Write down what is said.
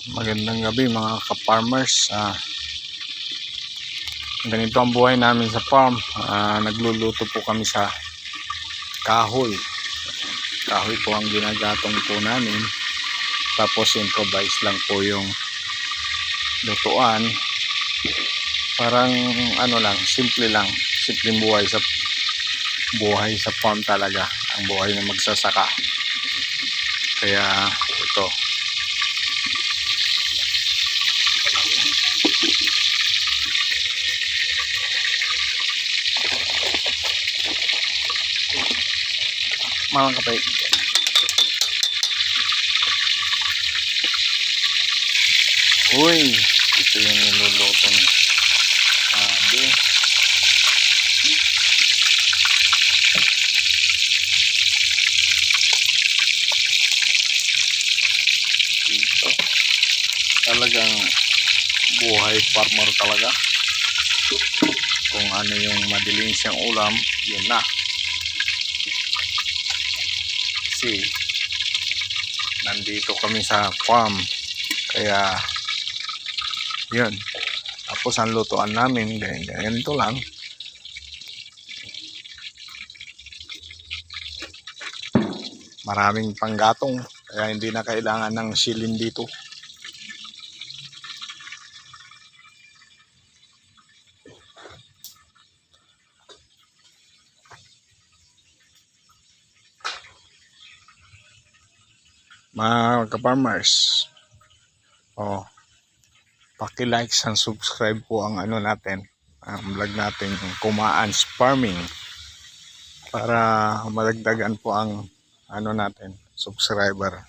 Magandang gabi mga ka-farmers. Ganito ang buhay namin sa farm. Nagluluto po kami sa kahoy. Kahoy po ang ginagatong po namin. Tapos improvise lang po yung lutuan. Parang ano lang, simple lang. Simpleng buhay sa farm talaga. Ang buhay na magsasaka. Kaya ito. Malang kapay. Uy, ito yung niluluto ni Abi. Ito. Talagang buhay farmer talaga. Kung ano yung madaling siyang ulam, yun na. Kasi nandito kami sa farm, kaya yun. Tapos ang lutuan namin ganito lang. Maraming panggatong, kaya hindi na kailangan ng silin dito. Mga ka-farmers, paki-like and subscribe po ang ano natin, ang vlog natin, yung Kumaan's Farming, para madagdagan po ang ano natin, subscriber.